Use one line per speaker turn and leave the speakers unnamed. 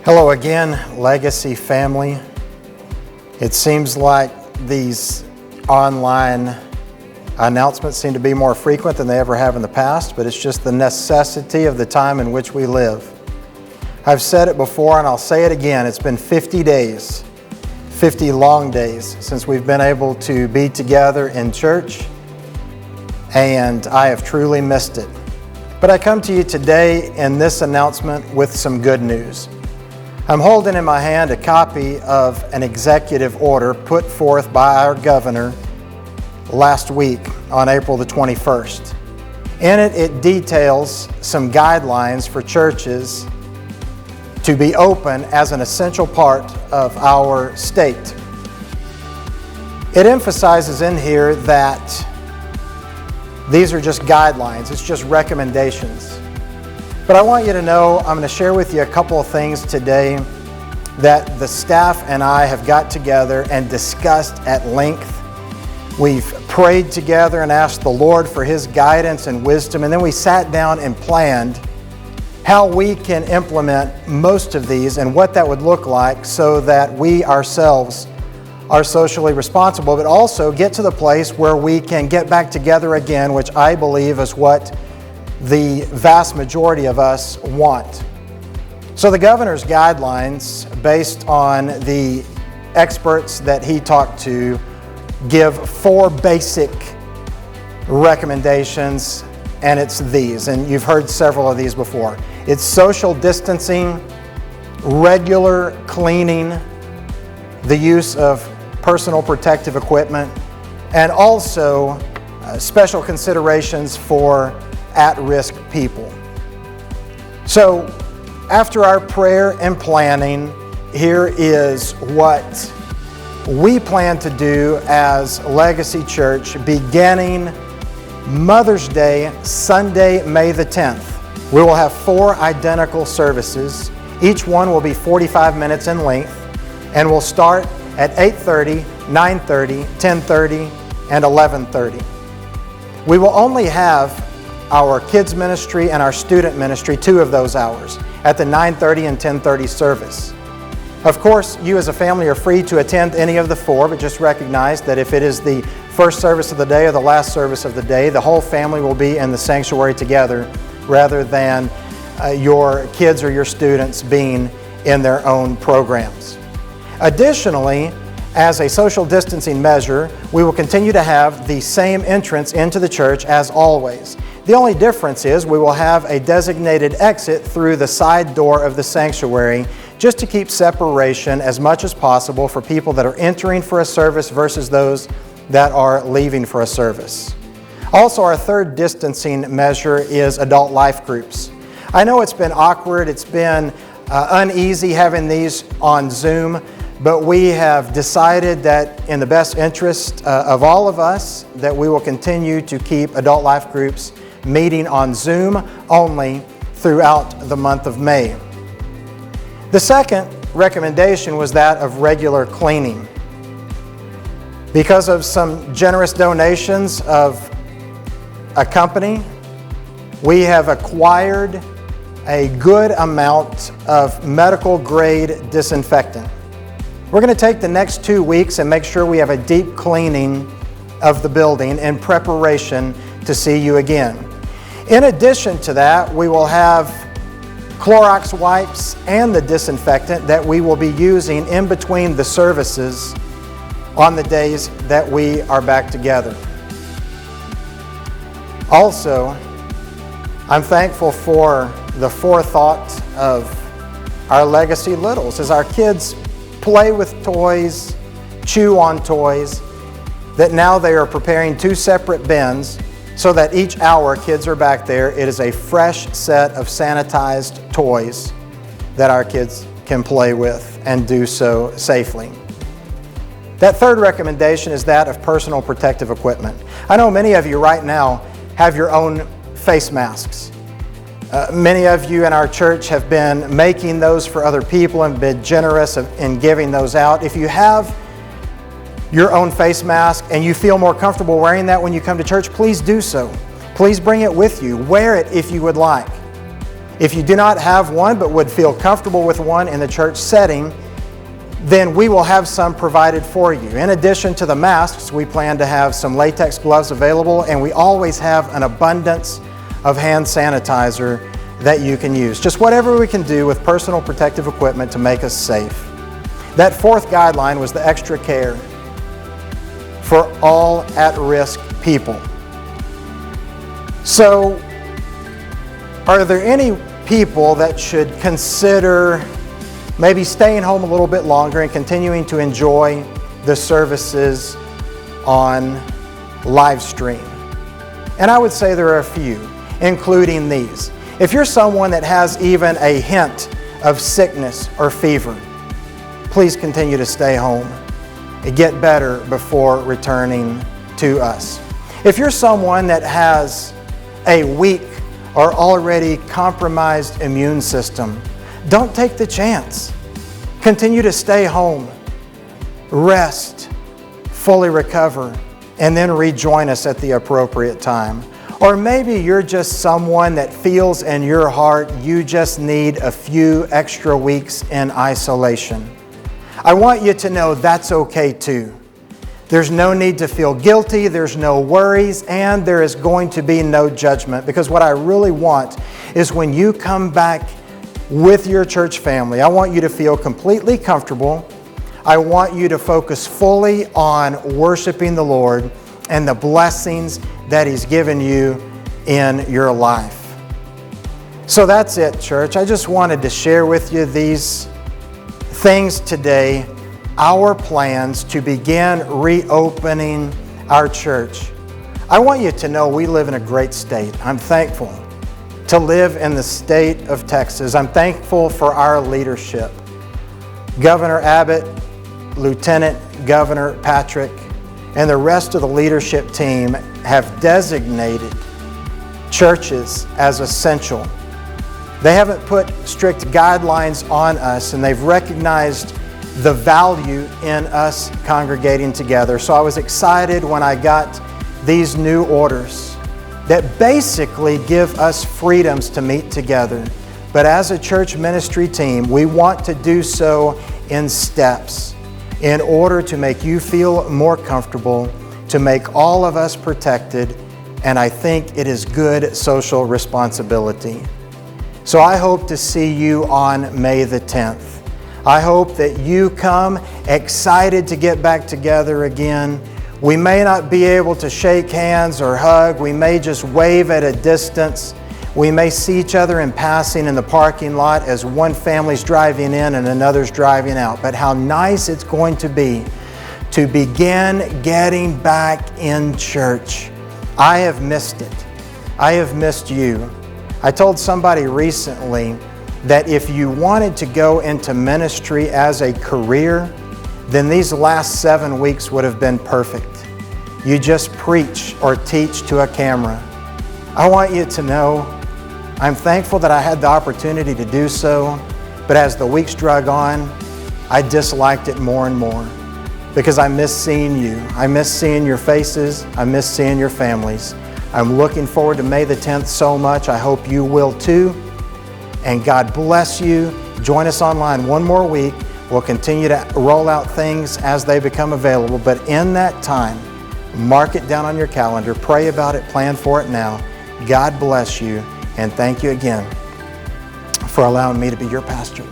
Hello again, Legacy family. It seems like these online announcements seem to be more frequent than they ever have in the past, but it's just the necessity of the time in which we live. I've said it before and I'll say it again. It's been 50 days, 50 long days since we've been able to be together in church, and I have truly missed it. But I come to you today in this announcement with some good news. I'm holding in my hand a copy of an executive order put forth by our governor last week on April the 21st. In it, it details some guidelines for churches to be open as an essential part of our state. It emphasizes in here that these are just guidelines, it's just recommendations. But I want you to know, I'm going to share with you a couple of things today that the staff and I have got together and discussed at length. We've prayed together and asked the Lord for His guidance and wisdom, and then we sat down and planned how we can implement most of these and what that would look like so that we ourselves are socially responsible, but also get to the place where we can get back together again, which I believe is what the vast majority of us want. So the governor's guidelines, based on the experts that he talked to, give 4 basic recommendations, and it's these, and you've heard several of these before. It's social distancing, regular cleaning, the use of personal protective equipment, and also special considerations for at-risk people. So after our prayer and planning, here is what we plan to do as Legacy Church beginning Mother's Day, Sunday, May the 10th. We will have 4 identical services. Each one will be 45 minutes in length, and we'll start at 8:30, 9:30, 10:30, and 11:30. We will only have our kids ministry and our student ministry 2 of those hours at the 9:30 and 10:30 service. Of course, you as a family are free to attend any of the 4, but just recognize that if it is the first service of the day or the last service of the day, the whole family will be in the sanctuary together rather than your kids or your students being in their own programs. Additionally, as a social distancing measure, we will continue to have the same entrance into the church as always. The only difference is we will have a designated exit through the side door of the sanctuary just to keep separation as much as possible for people that are entering for a service versus those that are leaving for a service. Also, our third distancing measure is adult life groups. I know it's been awkward, it's been uneasy having these on Zoom, but we have decided that in the best interest of all of us that we will continue to keep adult life groups meeting on Zoom only throughout the month of May. The second recommendation was that of regular cleaning. Because of some generous donations of a company, we have acquired a good amount of medical grade disinfectant. We're going to take the next 2 weeks and make sure we have a deep cleaning of the building in preparation to see you again. In addition to that, we will have Clorox wipes and the disinfectant that we will be using in between the services on the days that we are back together. Also, I'm thankful for the forethought of our Legacy Littles as our kids play with toys, chew on toys, that now they are preparing 2 separate bins so that each hour kids are back there, it is a fresh set of sanitized toys that our kids can play with and do so safely. That third recommendation is that of personal protective equipment. I know many of you right now have your own face masks. Many of you in our church have been making those for other people and been generous in giving those out. If you have your own face mask and you feel more comfortable wearing that when you come to church, please do so. Please bring it with you. Wear it if you would like. If you do not have one but would feel comfortable with one in the church setting, then we will have some provided for you. In addition to the masks, we plan to have some latex gloves available, and we always have an abundance of hand sanitizer that you can use. Just whatever we can do with personal protective equipment to make us safe. That fourth guideline was the extra care for all at-risk people. So, are there any people that should consider maybe staying home a little bit longer and continuing to enjoy the services on live stream? And I would say there are a few, including these. If you're someone that has even a hint of sickness or fever, please continue to stay home and get better before returning to us. If you're someone that has a weak or already compromised immune system, don't take the chance. Continue to stay home, rest, fully recover, and then rejoin us at the appropriate time. Or maybe you're just someone that feels in your heart you just need a few extra weeks in isolation. I want you to know that's okay too. There's no need to feel guilty, there's no worries, and there is going to be no judgment, because what I really want is when you come back with your church family, I want you to feel completely comfortable. I want you to focus fully on worshiping the Lord and the blessings that He's given you in your life. So that's it, church. I just wanted to share with you these things today, our plans to begin reopening our church. I want you to know we live in a great state. I'm thankful to live in the state of Texas. I'm thankful for our leadership. Governor Abbott, Lieutenant Governor Patrick, and the rest of the leadership team have designated churches as essential. They haven't put strict guidelines on us, and they've recognized the value in us congregating together. So I was excited when I got these new orders that basically give us freedoms to meet together. But as a church ministry team, we want to do so in steps in order to make you feel more comfortable, to make all of us protected, and I think it is good social responsibility. So I hope to see you on May the 10th. I hope that you come excited to get back together again. We may not be able to shake hands or hug. We may just wave at a distance. We may see each other in passing in the parking lot as one family's driving in and another's driving out. But how nice it's going to be to begin getting back in church. I have missed it. I have missed you. I told somebody recently that if you wanted to go into ministry as a career, then these last 7 weeks would have been perfect. You just preach or teach to a camera. I want you to know I'm thankful that I had the opportunity to do so, but as the weeks drug on, I disliked it more and more because I miss seeing you. I miss seeing your faces. I miss seeing your families. I'm looking forward to May the 10th so much. I hope you will too. And God bless you. Join us online one more week. We'll continue to roll out things as they become available. But in that time, mark it down on your calendar. Pray about it. Plan for it now. God bless you. And thank you again for allowing me to be your pastor.